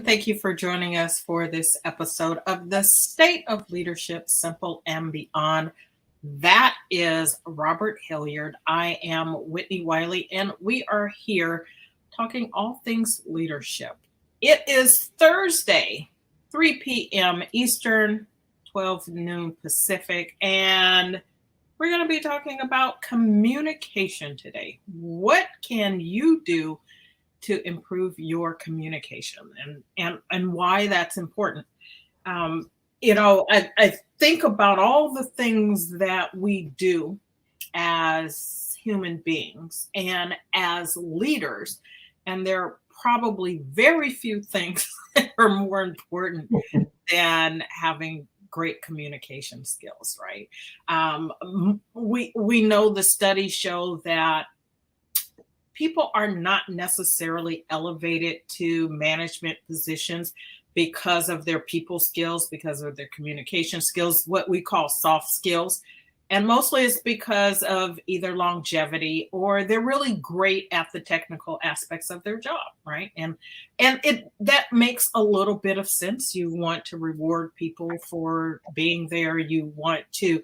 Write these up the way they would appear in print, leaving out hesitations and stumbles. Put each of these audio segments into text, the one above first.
Thank you for joining us for this episode of The State of Leadership, Simple and Beyond. That is Robert Hilliard. I am Whitnie Wiley, and we are here talking all things leadership. It is Thursday, 3 p.m. Eastern, 12 noon Pacific, and we're going to be talking about communication today. What can you do to improve your communication and why that's important? I think about all the things that we do as human beings and as leaders, and there are probably very few things that are more important than having great communication skills, right? We know the studies show that people are not necessarily elevated to management positions because of their people skills, because of their communication skills, what we call soft skills. And mostly it's because of either longevity or they're really great at the technical aspects of their job, right? And that makes a little bit of sense. You want to reward people for being there. You want to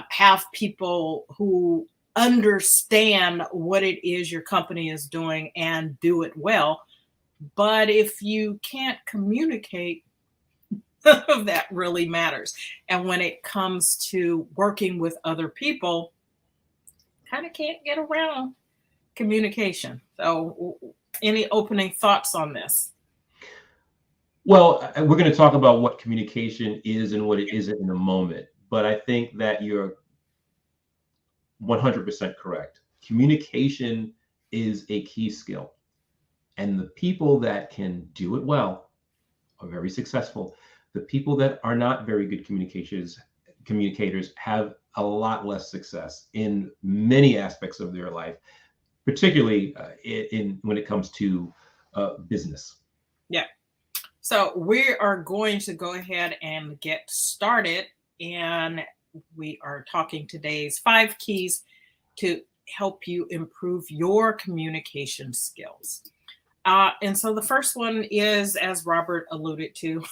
have people who understand what it is your company is doing and do it well. But if you can't communicate, that really matters. And when it comes to working with other people, kind of can't get around communication. So any opening thoughts on this? Well, we're going to talk about what communication is and what it isn't in a moment. But I think that you're 100% correct. Communication is a key skill. And the people that can do it well are very successful. The people that are not very good communicators have a lot less success in many aspects of their life, particularly when it comes to business. Yeah. So we are going to go ahead and get started. And we are talking today's 5 keys to help you improve your communication skills. And so the first one is, as Robert alluded to,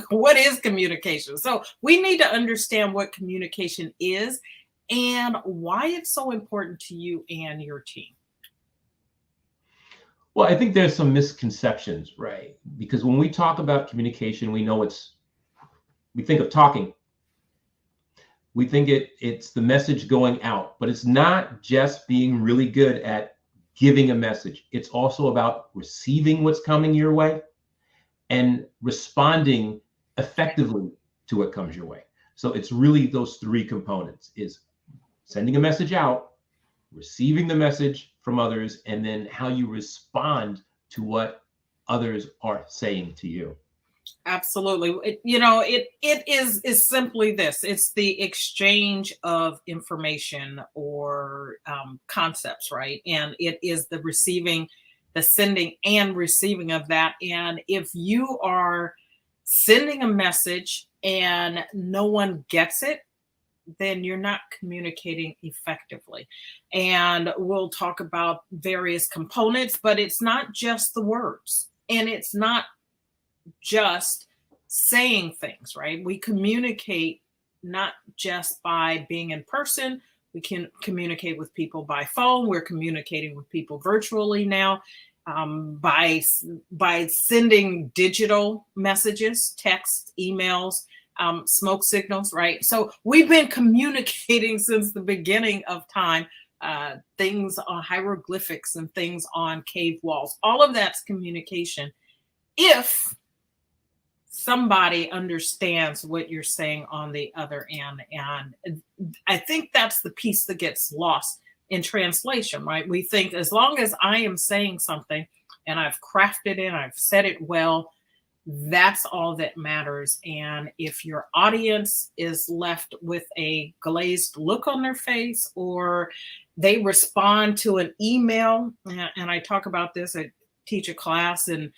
what is communication? So we need to understand what communication is and why it's so important to you and your team. Well, I think there's some misconceptions, right? Because when we talk about communication, we think of talking. We think it's the message going out, but it's not just being really good at giving a message. It's also about receiving what's coming your way and responding effectively to what comes your way. So it's really those 3 components: is sending a message out, receiving the message from others, and then how you respond to what others are saying to you. Absolutely. It is simply this. It's the exchange of information or concepts, right? And it is the sending and receiving of that. And if you are sending a message and no one gets it, then you're not communicating effectively. And we'll talk about various components, but it's not just the words, and it's not just saying things, right? We communicate not just by being in person. We can communicate with people by phone. We're communicating with people virtually now, by sending digital messages, text, emails, smoke signals, right? So we've been communicating since the beginning of time. Things on hieroglyphics and things on cave walls. All of that's communication. If somebody understands what you're saying on the other end. And I think that's the piece that gets lost in translation, right? We think as long as I am saying something and I've crafted it, I've said it well, that's all that matters. And if your audience is left with a glazed look on their face, or they respond to an email, and I talk about this, I teach a class in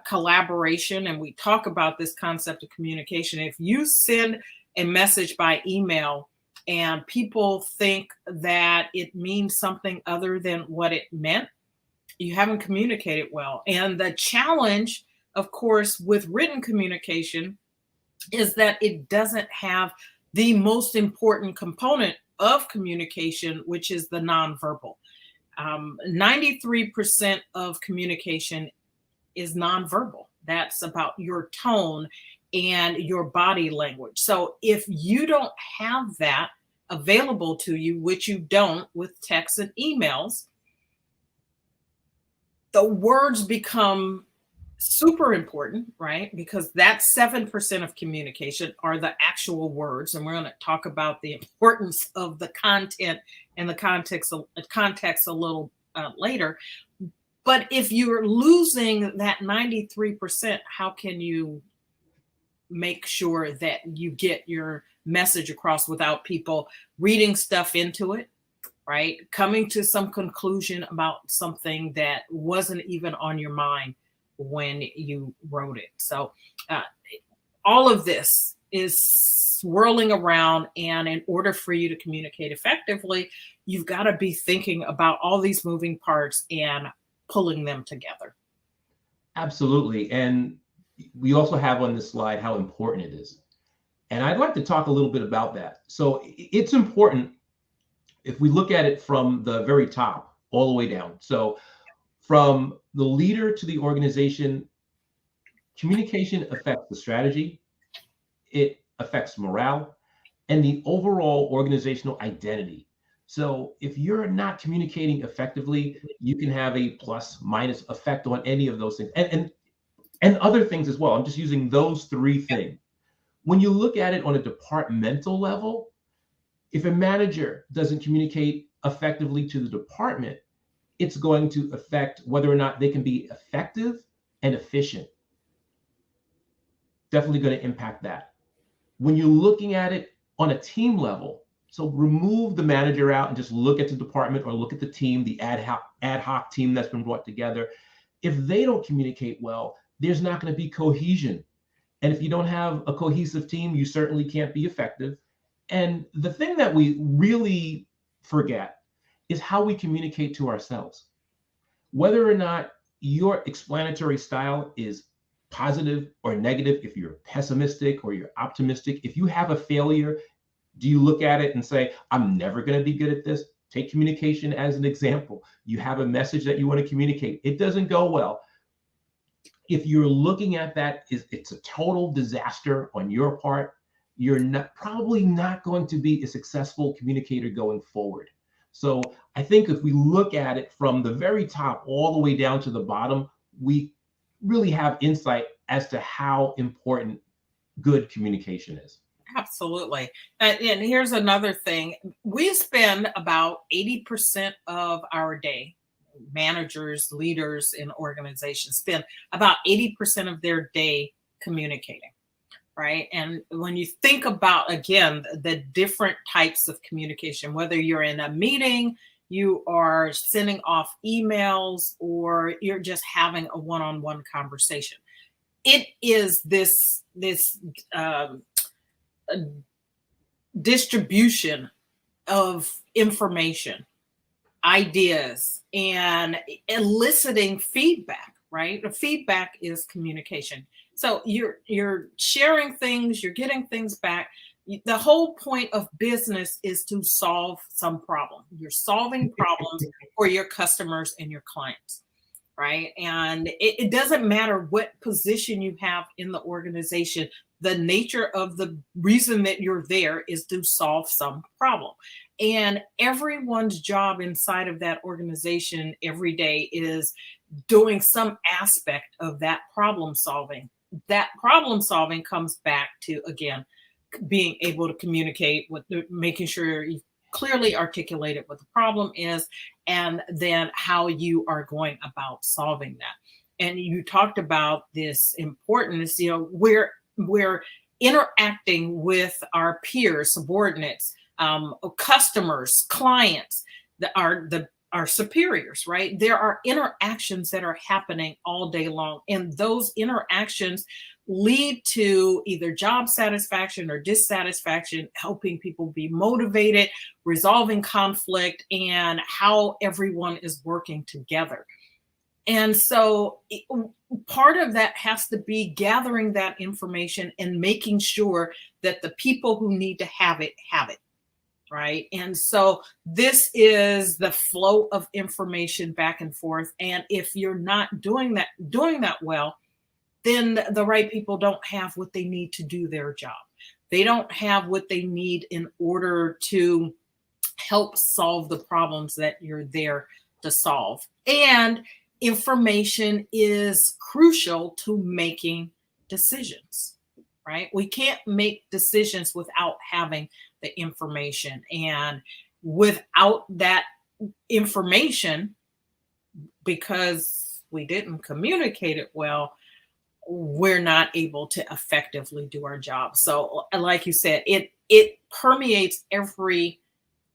collaboration, and we talk about this concept of communication. If you send a message by email and people think that it means something other than what it meant, you haven't communicated well. And the challenge of course, with written communication is that it doesn't have the most important component of communication, which is the nonverbal. 93% of communication is nonverbal. That's about your tone and your body language. So if you don't have that available to you, which you don't with texts and emails, the words become super important, right? Because that 7% of communication are the actual words. And we're going to talk about the importance of the content and the context a little later. But if you're losing that 93%, how can you make sure that you get your message across without people reading stuff into it, right? Coming to some conclusion about something that wasn't even on your mind when you wrote it. So all of this is swirling around, and in order for you to communicate effectively, you've got to be thinking about all these moving parts and pulling them together. Absolutely. And we also have on this slide how important it is. And I'd like to talk a little bit about that. So it's important if we look at it from the very top all the way down. So from the leader to the organization, communication affects the strategy, it affects morale, and the overall organizational identity. So if you're not communicating effectively, you can have a plus minus effect on any of those things and other things as well. I'm just using those three things. When you look at it on a departmental level, if a manager doesn't communicate effectively to the department, it's going to affect whether or not they can be effective and efficient. Definitely going to impact that. When you're looking at it on a team level, so remove the manager out and just look at the department or look at the team, the ad hoc team that's been brought together. If they don't communicate well, there's not going to be cohesion. And if you don't have a cohesive team, you certainly can't be effective. And the thing that we really forget is how we communicate to ourselves. Whether or not your explanatory style is positive or negative, if you're pessimistic or you're optimistic, if you have a failure, do you look at it and say, I'm never going to be good at this? Take communication as an example. You have a message that you want to communicate. It doesn't go well. If you're looking at that, it's a total disaster on your part, you're probably not going to be a successful communicator going forward. So I think if we look at it from the very top all the way down to the bottom, we really have insight as to how important good communication is. Absolutely. And here's another thing. We spend about 80% of our day, managers, leaders in organizations spend about 80% of their day communicating, right? And when you think about, again, the different types of communication, whether you're in a meeting, you are sending off emails, or you're just having a one-on-one conversation, it is this distribution of information, ideas, and eliciting feedback, right? The feedback is communication. So you're sharing things, you're getting things back. The whole point of business is to solve some problem. You're solving problems for your customers and your clients, right? And it doesn't matter what position you have in the organization. The nature of the reason that you're there is to solve some problem. And everyone's job inside of that organization every day is doing some aspect of that problem solving. That problem solving comes back to, again, being able to communicate with making sure you clearly articulated what the problem is, and then how you are going about solving that. And you talked about this importance, we're interacting with our peers, subordinates, customers, clients, our superiors, right? There are interactions that are happening all day long, and those interactions lead to either job satisfaction or dissatisfaction, helping people be motivated, resolving conflict, and how everyone is working together. And so part of that has to be gathering that information and making sure that the people who need to have it, right? And so this is the flow of information back and forth. And if you're not doing that well, then the right people don't have what they need to do their job. They don't have what they need in order to help solve the problems that you're there to solve. And information is crucial to making decisions, right? We can't make decisions without having the information. And without that information, because we didn't communicate it well, we're not able to effectively do our job. So, like you said, it permeates every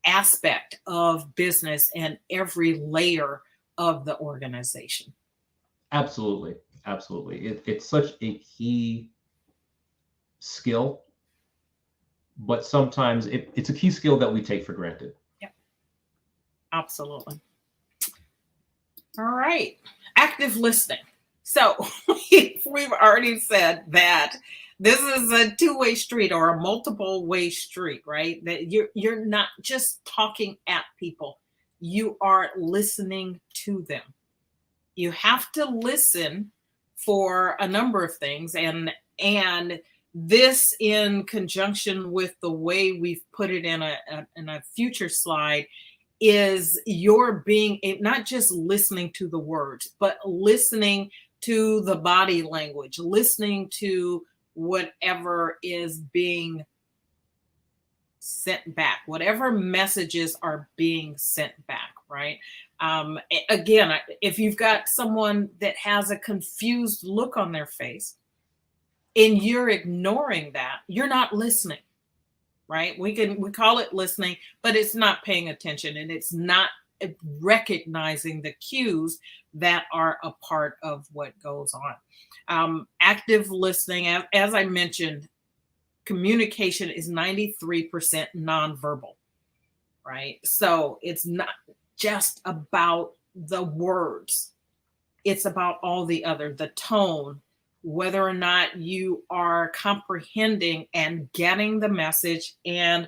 aspect of business and every layer of the organization. Absolutely. Absolutely. It's such a key skill, but sometimes it's a key skill that we take for granted. Yeah, absolutely. All right. Active listening. So we've already said that this is a two-way street or a multiple-way street, right? That you're not just talking at people. You are listening to them. You have to listen for a number of things, and this, in conjunction with the way we've put it in a future slide, is you're being not just listening to the words, but listening to the body language, listening to whatever is being sent back, whatever messages are being sent back, right? Again, if you've got someone that has a confused look on their face and you're ignoring that, you're not listening, right? We call it listening, but it's not paying attention, and it's not recognizing the cues that are a part of what goes on. Active listening, as I mentioned, communication is 93% nonverbal, right? So it's not just about the words. It's about all the other, the tone, whether or not you are comprehending and getting the message and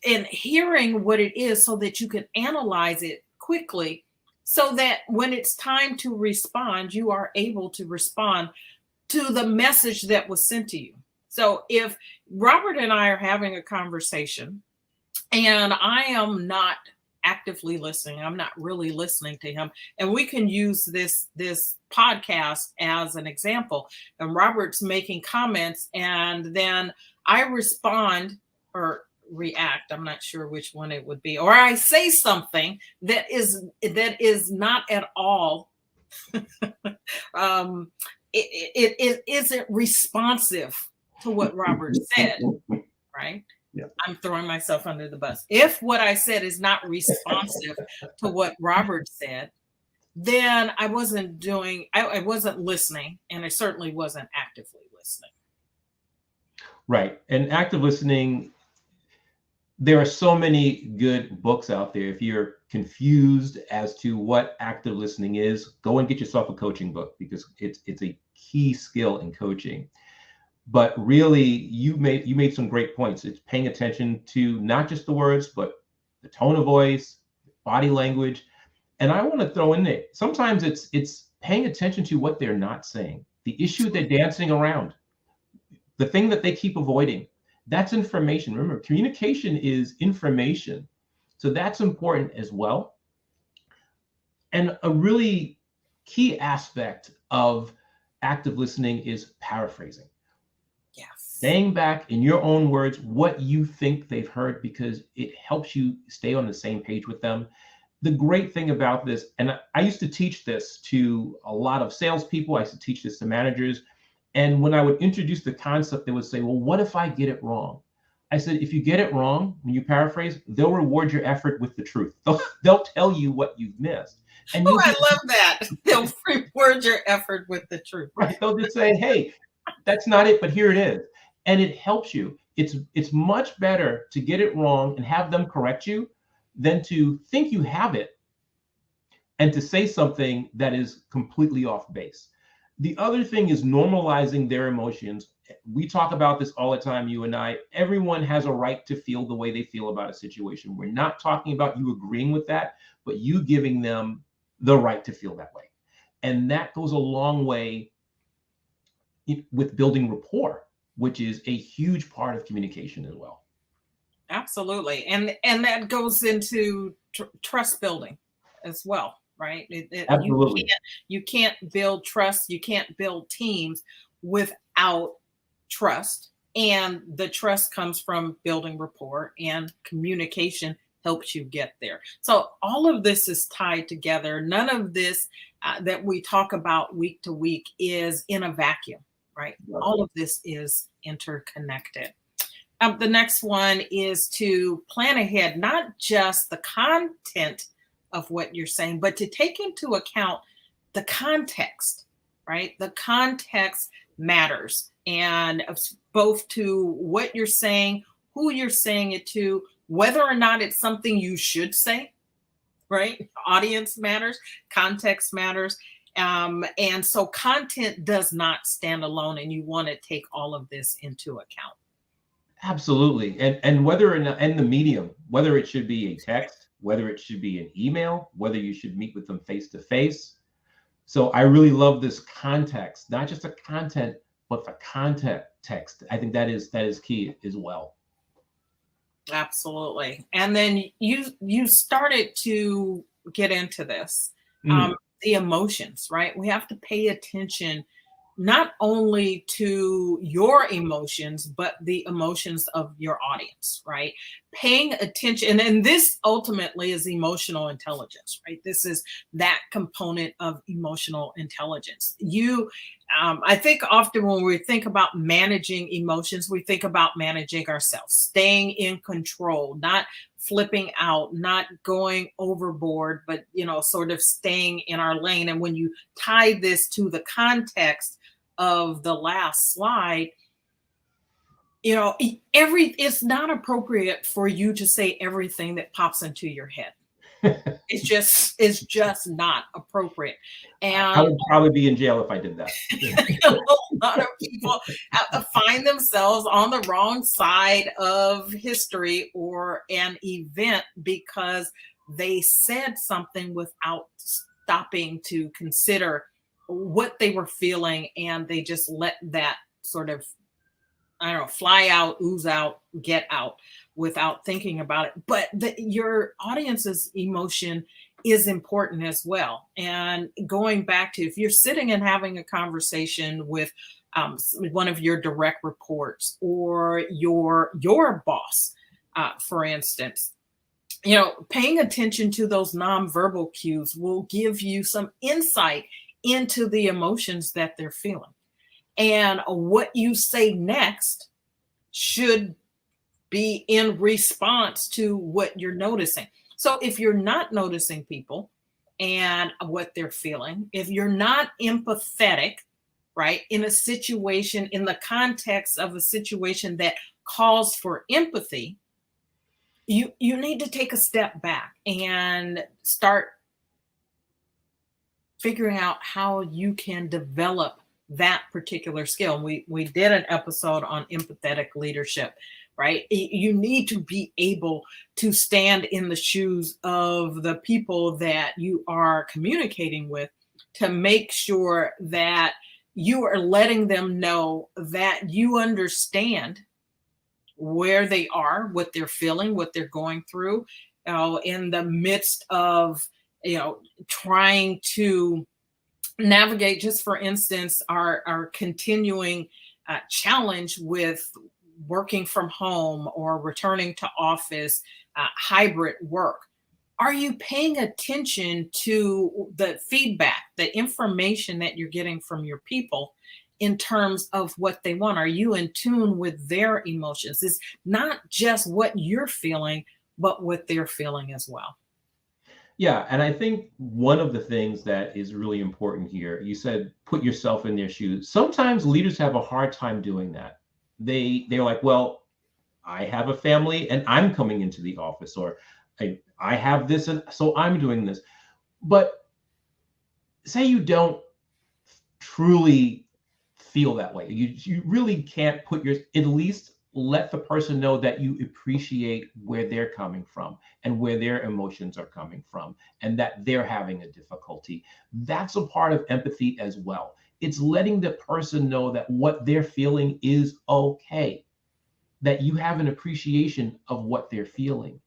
hearing what it is, so that you can analyze it quickly, so that when it's time to respond, you are able to respond to the message that was sent to you. So if Robert and I are having a conversation and I am not actively listening, I'm not really listening to him, and we can use this podcast as an example, and Robert's making comments and then I respond or react, I'm not sure which one it would be, or I say something that is not at all it isn't responsive to what Robert said, right? Yeah. I'm throwing myself under the bus. If what I said is not responsive to what Robert said, then I wasn't listening, and I certainly wasn't actively listening. Right. And active listening, there are so many good books out there. If you're confused as to what active listening is, go and get yourself a coaching book, because it's a key skill in coaching. But really, you made some great points. It's paying attention to not just the words, but the tone of voice, body language. And I want to throw in there, sometimes it's paying attention to what they're not saying, the issue they're dancing around, the thing that they keep avoiding. That's information. Remember, communication is information. So that's important as well. And a really key aspect of active listening is paraphrasing. Yes. Saying back in your own words what you think they've heard, because it helps you stay on the same page with them. The great thing about this, and I used to teach this to a lot of salespeople, I used to teach this to managers, and when I would introduce the concept, they would say, well, what if I get it wrong? I said, if you get it wrong, when you paraphrase, they'll reward your effort with the truth. They'll tell you what you've missed. And I love that. They'll reward your effort with the truth. Right. They'll just say, hey, that's not it, but here it is. And it helps you. It's much better to get it wrong and have them correct you than to think you have it and to say something that is completely off base. The other thing is normalizing their emotions. We talk about this all the time, you and I. Everyone has a right to feel the way they feel about a situation. We're not talking about you agreeing with that, but you giving them the right to feel that way. And that goes a long way with building rapport, which is a huge part of communication as well. Absolutely. And that goes into trust building as well, right? Absolutely. You can't build trust, you can't build teams without trust. And the trust comes from building rapport, and communication helps you get there. So all of this is tied together. None of this that we talk about week to week is in a vacuum, right? All of this is interconnected. The next one is to plan ahead, not just the content of what you're saying, but to take into account the context, right? The context matters, and both to what you're saying, who you're saying it to, whether or not it's something you should say, right? Audience matters, context matters. And so content does not stand alone, and you want to take all of this into account. Absolutely. And whether or not, and the medium, whether it should be a text, whether it should be an email, whether you should meet with them face to face. So I really love this context, not just the content, but the context. I think that is key as well. Absolutely. And then you started to get into this, the emotions, right? We have to pay attention not only to your emotions, but the emotions of your audience, right? Paying attention. And this ultimately is emotional intelligence, right? This is that component of emotional intelligence. I think often when we think about managing emotions, we think about managing ourselves, staying in control, not flipping out, not going overboard, but, sort of staying in our lane. And when you tie this to the context of the last slide, it's not appropriate for you to say everything that pops into your head. It's just not appropriate. And I would probably be in jail if I did that. A lot of people find themselves on the wrong side of history or an event because they said something without stopping to consider what they were feeling, and they just let that sort of, fly out, ooze out, get out without thinking about it. But your audience's emotion is important as well. And going back to, if you're sitting and having a conversation with one of your direct reports or your boss, for instance, paying attention to those nonverbal cues will give you some insight into the emotions that they're feeling. And what you say next should be in response to what you're noticing. So if you're not noticing people and what they're feeling, if you're not empathetic, right, in a situation, in the context of a situation that calls for empathy, you need to take a step back and start figuring out how you can develop that particular skill. We did an episode on empathetic leadership, right? You need to be able to stand in the shoes of the people that you are communicating with to make sure that you are letting them know that you understand where they are, what they're feeling, what they're going through, in the midst of, trying to navigate, just for instance, our continuing challenge with working from home or returning to office, hybrid work. Are you paying attention to the feedback, the information that you're getting from your people in terms of what they want? Are you in tune with their emotions? It's not just what you're feeling, but what they're feeling as well. Yeah, and I think one of the things that is really important here, you said put yourself in their shoes. Sometimes leaders have a hard time doing that. They're like, well, I have a family and I'm coming into the office, or I have this and so I'm doing this. But say you don't truly feel that way. You really can't put at least let the person know that you appreciate where they're coming from and where their emotions are coming from and that they're having a difficulty. That's a part of empathy as well. It's letting the person know that what they're feeling is okay, that you have an appreciation of what they're feeling.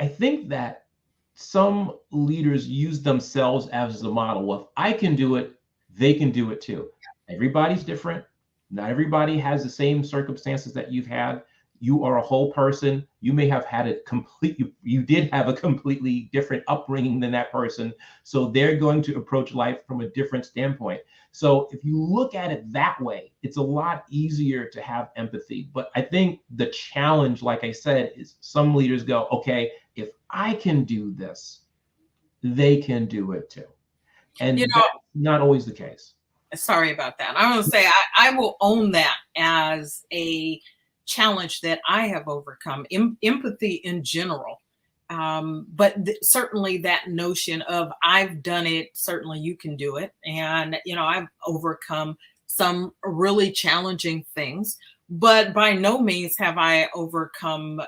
I think that some leaders use themselves as the model. Well, if I can do it, they can do it too. Everybody's different. Not everybody has the same circumstances that you've had. You are a whole person. You may have had you did have a completely different upbringing than that person. So they're going to approach life from a different standpoint. So if you look at it that way, it's a lot easier to have empathy. But I think the challenge, like I said, is some leaders go, okay, if I can do this, they can do it too. And that's not always the case. Sorry about that. I want to say I will own that as a challenge that I have overcome. Empathy in general, but certainly that notion of I've done it, certainly you can do it. And, I've overcome some really challenging things, but by no means have I overcome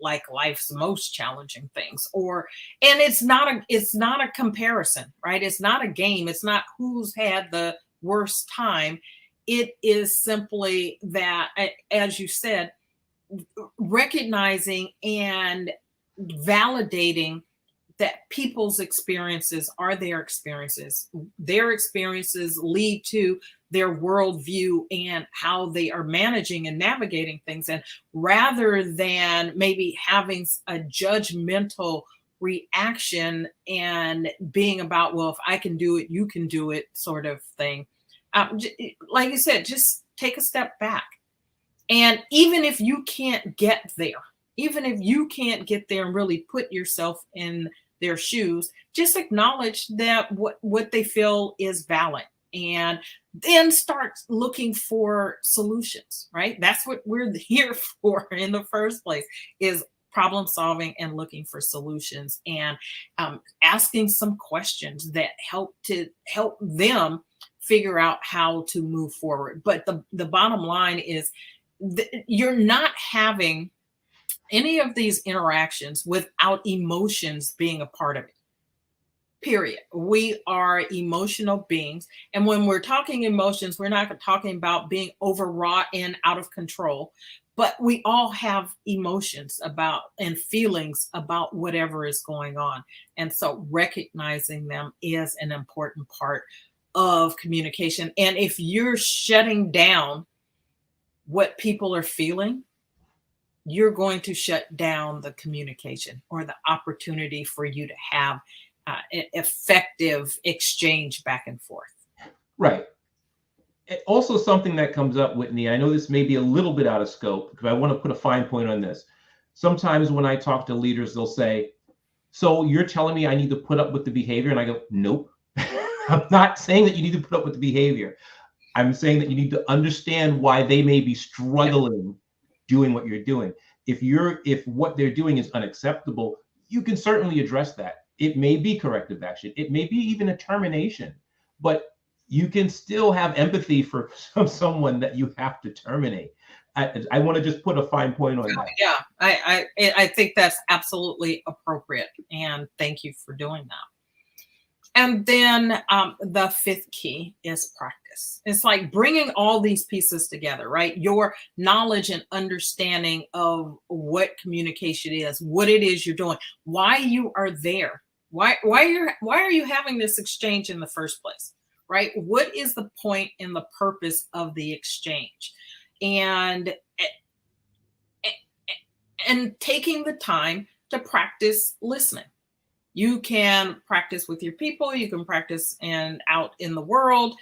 like life's most challenging things. And it's not a comparison, right? It's not a game. It's not who's had the worst time. It is simply that, as you said, recognizing and validating that people's experiences are their experiences. Their experiences lead to their worldview and how they are managing and navigating things. And rather than maybe having a judgmental reaction and being about, well, if I can do it, you can do it sort of thing. Like you said, just take a step back. And even if you can't get there, and really put yourself in their shoes, just acknowledge that what they feel is valid, and then start looking for solutions, right? That's what we're here for in the first place, is problem solving and looking for solutions, and asking some questions that help them figure out how to move forward. But the bottom line is you're not having any of these interactions without emotions being a part of it. Period. We are emotional beings. And when we're talking emotions, we're not talking about being overwrought and out of control, but we all have emotions about and feelings about whatever is going on. And so recognizing them is an important part of communication. And if you're shutting down what people are feeling, you're going to shut down the communication or the opportunity for you to have effective exchange back and forth. Right. Also, something that comes up, Whitney, I know this may be a little bit out of scope, because I want to put a fine point on this. Sometimes when I talk to leaders, they'll say, so you're telling me I need to put up with the behavior? And I go, nope. I'm not saying that you need to put up with the behavior. I'm saying that you need to understand why they may be struggling doing what you're doing. If what they're doing is unacceptable, you can certainly address that. It may be corrective action. It may be even a termination, but you can still have empathy for someone that you have to terminate. I want to just put a fine point on that. Yeah, I think that's absolutely appropriate. And thank you for doing that. And then the fifth key is practice. It's like bringing all these pieces together, right? Your knowledge and understanding of what communication is, what it is you're doing, why you are there, why are you having this exchange in the first place, right? What is the point and the purpose of the exchange? And taking the time to practice listening. You can practice with your people. You can practice out in the world,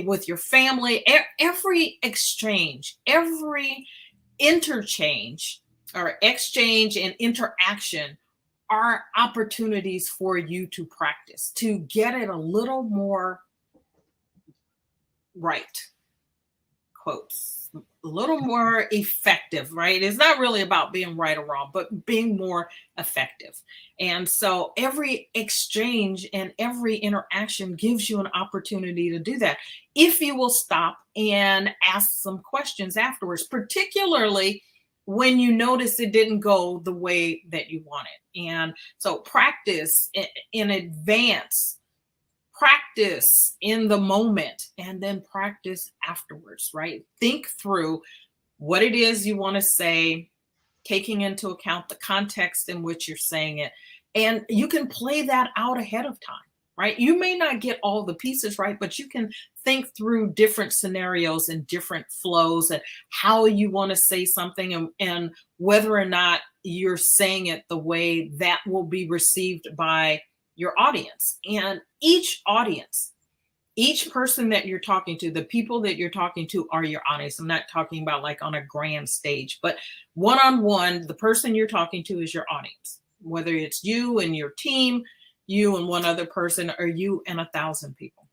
with your family. Every exchange, every interchange or exchange and interaction are opportunities for you to practice, to get it a little more right. Quotes. a little more effective, right? It's not really about being right or wrong, but being more effective. And so every exchange and every interaction gives you an opportunity to do that if you will stop and ask some questions afterwards, particularly when you notice it didn't go the way that you wanted. And so practice in advance, practice in the moment, and then practice afterwards, right? Think through what it is you want to say, taking into account the context in which you're saying it. And you can play that out ahead of time, right? You may not get all the pieces right, but you can think through different scenarios and different flows and how you want to say something, and whether or not you're saying it the way that will be received by your audience. And each audience, each person that you're talking to, the people that you're talking to are your audience. I'm not talking about like on a grand stage, but one-on-one, the person you're talking to is your audience, whether it's you and your team, you and one other person, or you and 1,000 people,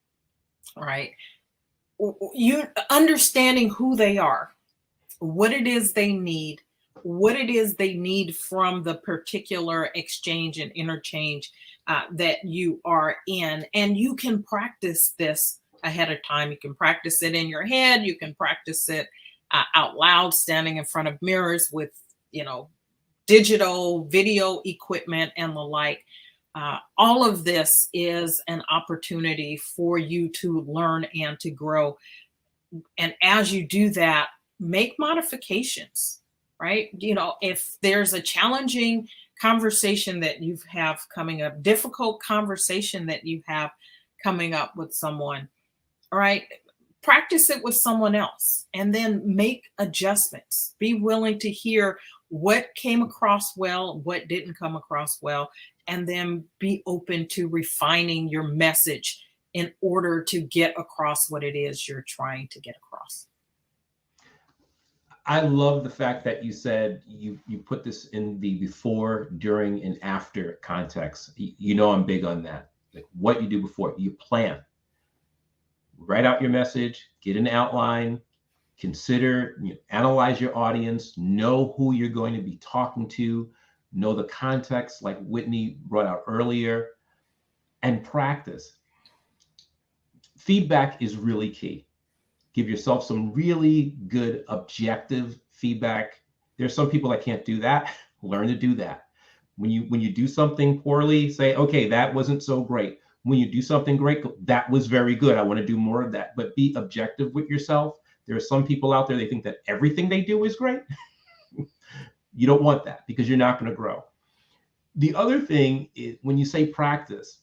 right? You understanding who they are, what it is they need, what it is they need from the particular exchange and interchange that you are in. And you can practice this ahead of time. You can practice it in your head. You can practice it out loud, standing in front of mirrors with, digital video equipment and the like. All of this is an opportunity for you to learn and to grow. And as you do that, make modifications, right? If there's a challenging conversation that you have coming up, difficult conversation that you have coming up with someone, all right, practice it with someone else and then make adjustments. Be willing to hear what came across well, what didn't come across well, and then be open to refining your message in order to get across what it is you're trying to get across. I love the fact that you said you put this in the before, during, and after context. I'm big on that. Like what you do before, you plan. Write out your message, get an outline, consider, analyze your audience, know who you're going to be talking to, know the context like Whitnie brought out earlier, and practice. Feedback is really key. Give yourself some really good objective feedback. There's some people that can't do that. Learn to do that. When you do something poorly, say, okay, that wasn't so great. When you do something great, that was very good. I want to do more of that. But be objective with yourself. There are some people out there, they think that everything they do is great. You don't want that because you're not going to grow. The other thing is when you say practice,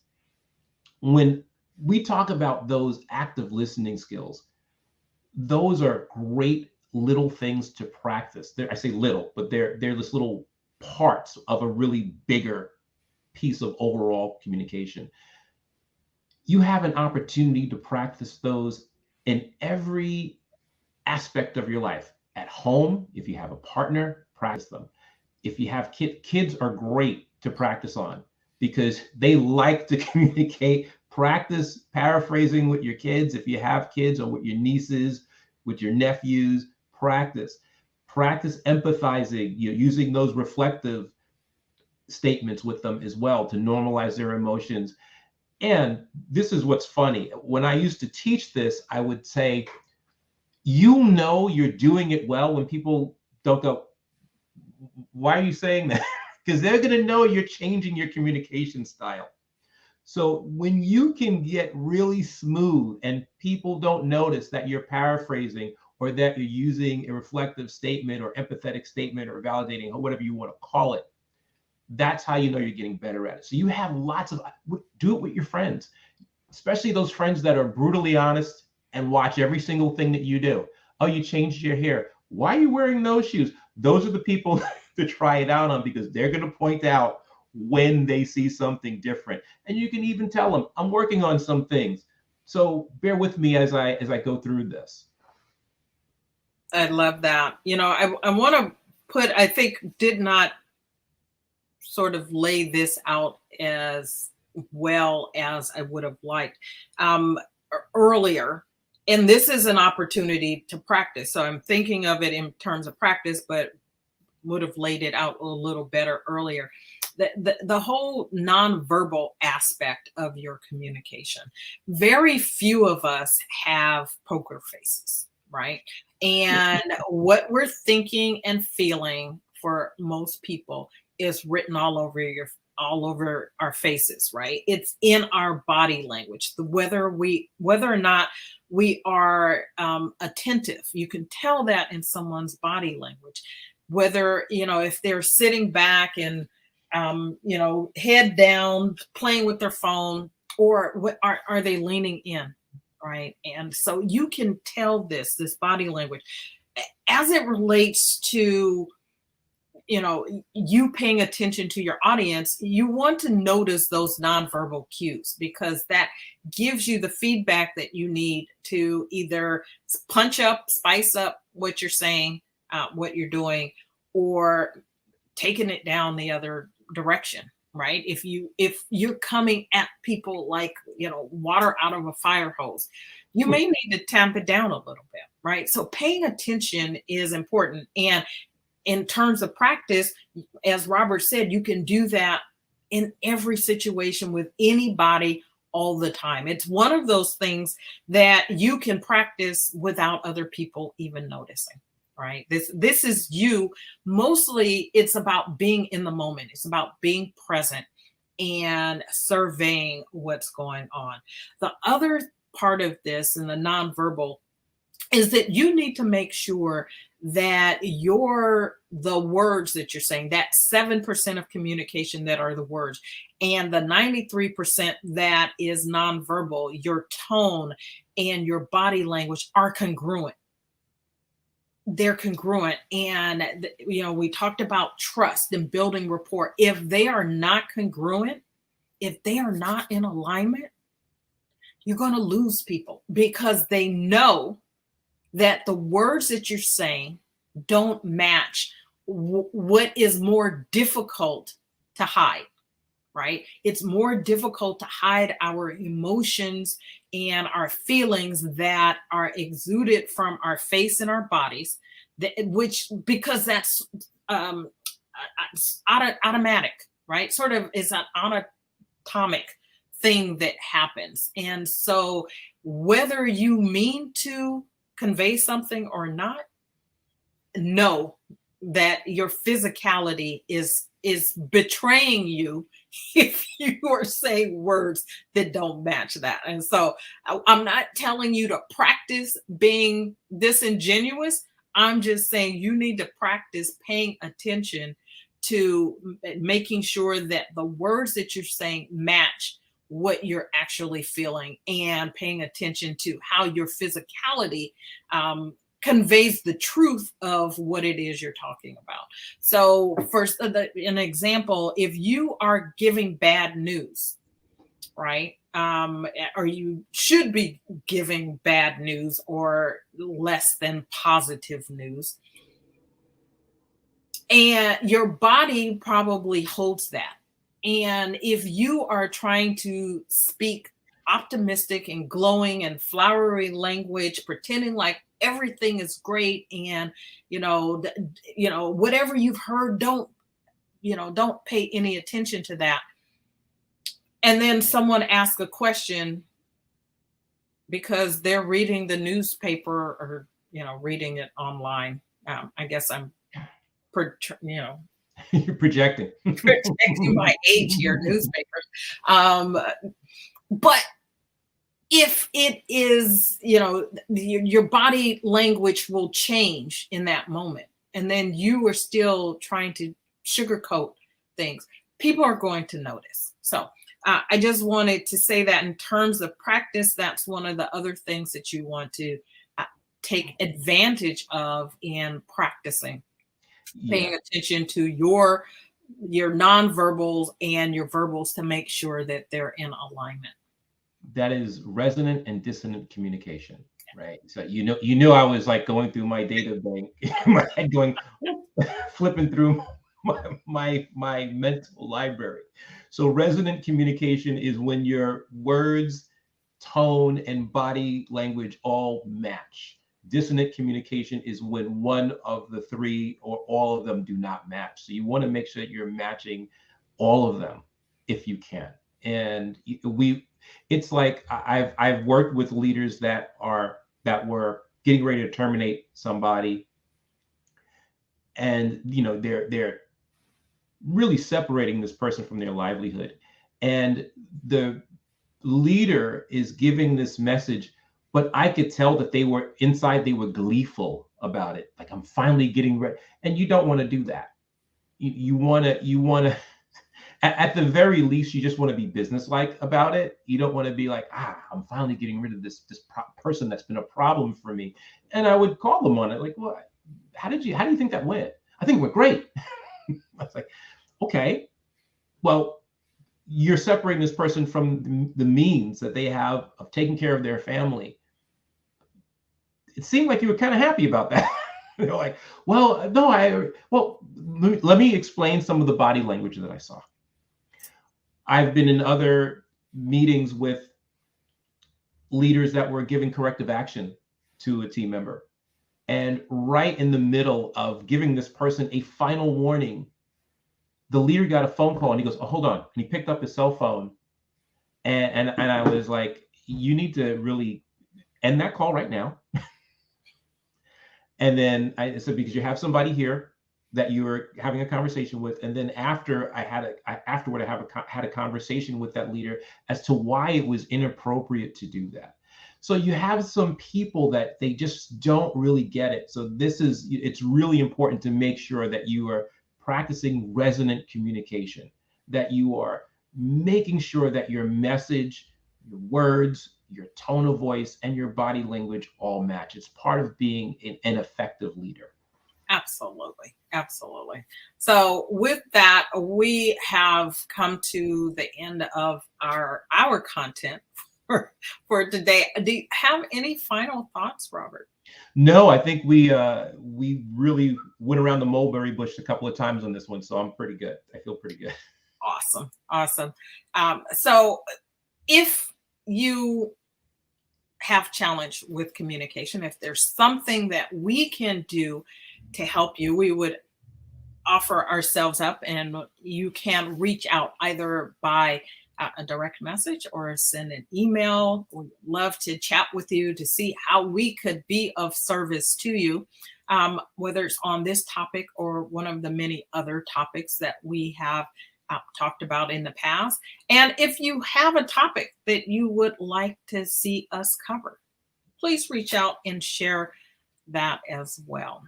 when we talk about those active listening skills, those are great little things to practice. I say little, but they're just little parts of a really bigger piece of overall communication. You have an opportunity to practice those in every aspect of your life. At home, if you have a partner, practice them. If you have kids are great to practice on because they like to communicate. Practice paraphrasing with your kids. If you have kids, or with your nieces, with your nephews, practice empathizing, using those reflective statements with them as well to normalize their emotions. And this is what's funny. When I used to teach this, I would say, you're doing it well when people don't go, why are you saying that? Because they're going to know you're changing your communication style. So when you can get really smooth and people don't notice that you're paraphrasing or that you're using a reflective statement or empathetic statement or validating or whatever you want to call it, that's how you know you're getting better at it. So you have do it with your friends, especially those friends that are brutally honest and watch every single thing that you do. Oh, you changed your hair. Why are you wearing those shoes? Those are the people to try it out on because they're going to point out when they see something different. And you can even tell them, I'm working on some things. So bear with me as I go through this. I love that. I want to I think did not sort of lay this out as well as I would have liked earlier. And this is an opportunity to practice. So I'm thinking of it in terms of practice, but would have laid it out a little better earlier. The whole nonverbal aspect of your communication. Very few of us have poker faces, right? And what we're thinking and feeling for most people is written all over our faces, right? It's in our body language. Whether or not we are attentive, you can tell that in someone's body language. Whether, if they're sitting back and head down, playing with their phone, or what are they leaning in, right? And so you can tell this body language as it relates to you paying attention to your audience. You want to notice those nonverbal cues, because that gives you the feedback that you need to either spice up what you're saying, what you're doing, or taking it down the other direction, right? If you're coming at people like water out of a fire hose, you may need to tamp it down a little bit, right? So paying attention is important. And in terms of practice, as Robert said, you can do that in every situation with anybody all the time. It's one of those things that you can practice without other people even noticing, right? This is you. Mostly it's about being in the moment. It's about being present and surveying what's going on. The other part of this and the nonverbal is that you need to make sure that the words that you're saying, that 7% of communication that are the words, and the 93% that is nonverbal, your tone and your body language are congruent. They're congruent. And we talked about trust and building rapport. If they are not congruent, if they are not in alignment, you're going to lose people, because they know that the words that you're saying don't match what is more difficult to hide, right? It's more difficult to hide our emotions and our feelings that are exuded from our face and our bodies, because that's automatic, right? Sort of is an anatomic thing that happens. And so whether you mean to convey something or not, know that your physicality is betraying you if you are saying words that don't match that. And so I'm not telling you to practice being disingenuous. I'm just saying you need to practice paying attention to making sure that the words that you're saying match what you're actually feeling, and paying attention to how your physicality conveys the truth of what it is you're talking about. So first, an example, if you are giving bad news, right? Or you should be giving bad news or less than positive news, and your body probably holds that. And if you are trying to speak optimistic and glowing and flowery language, pretending like everything is great, and whatever you've heard, don't pay any attention to that. And then someone asks a question because they're reading the newspaper or reading it online. I guess I'm You're projecting my age here, newspapers. But if it is, your body language will change in that moment, and then you are still trying to sugarcoat things, people are going to notice. So I just wanted to say that in terms of practice, that's one of the other things that you want to take advantage of in practicing. Paying attention to your nonverbals and your verbals to make sure that they're in alignment. That is resonant and dissonant communication, right? So you know I was like going through my data bank, my head going flipping through my mental library. So resonant communication is when your words tone and body language all match. Dissonant communication is when one of the three or all of them do not match. So you want to make sure that you're matching all of them if you can. And it's like I've worked with leaders that were getting ready to terminate somebody, and they're really separating this person from their livelihood, and the leader is giving this message, but I could tell that they were gleeful about it. Like, I'm finally getting ready. And you don't want to do that. You want to, at the very least, you just want to be businesslike about it. You don't want to be like, I'm finally getting rid of this person that's been a problem for me. And I would call them on it. Like, well, how do you think that went? I think it went great. I was like, okay, well, you're separating this person from the means that they have of taking care of their family. It seemed like you were kind of happy about that. They're like, well, no, let me explain some of the body language that I saw. I've been in other meetings with leaders that were giving corrective action to a team member. And right in the middle of giving this person a final warning, the leader got a phone call and he goes, oh, hold on. And he picked up his cell phone. And I was like, you need to really end that call right now. And then I said, because you have somebody here that you were having a conversation with. And then afterward, I had a conversation with that leader as to why it was inappropriate to do that. So you have some people that they just don't really get it. So it's really important to make sure that you are practicing resonant communication, that you are making sure that your message, your words, your tone of voice, and your body language all match. It's part of being an effective leader. Absolutely. Absolutely. So with that, we have come to the end of our content for today. Do you have any final thoughts, Robert? No, I think we really went around the mulberry bush a couple of times on this one, so I'm pretty good. I feel pretty good. Awesome. So if you have challenge with communication, if there's something that we can do to help you, we would offer ourselves up, and you can reach out either by a direct message or send an email. We'd love to chat with you to see how we could be of service to you, whether it's on this topic or one of the many other topics that we have talked about in the past. And if you have a topic that you would like to see us cover, please reach out and share that as well.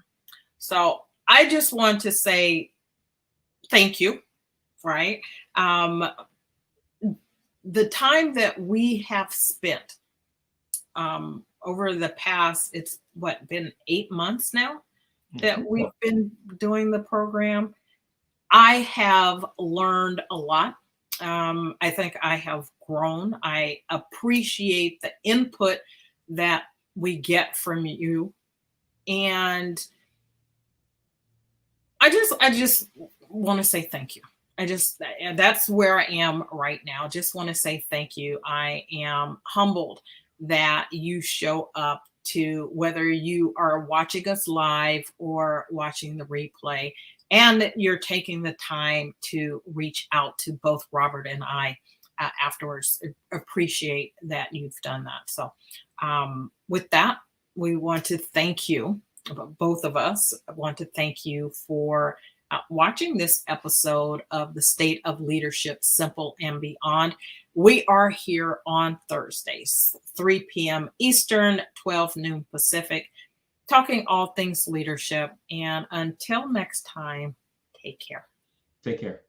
So I just want to say thank you, right? The time that we have spent over the past, it's been 8 months now that we've been doing the program. I have learned a lot. I think I have grown. I appreciate the input that we get from you. And I just want to say thank you. That's where I am right now. Just want to say thank you. I am humbled that you show up to, whether you are watching us live or watching the replay, and that you're taking the time to reach out to both Robert and I afterwards. Appreciate that you've done that. So with that, we want to thank you. Both of us want to thank you for watching this episode of The State of Leadership, Simple and Beyond. We are here on Thursdays, 3 p.m. Eastern, 12 noon Pacific, talking all things leadership. And until next time, take care. Take care.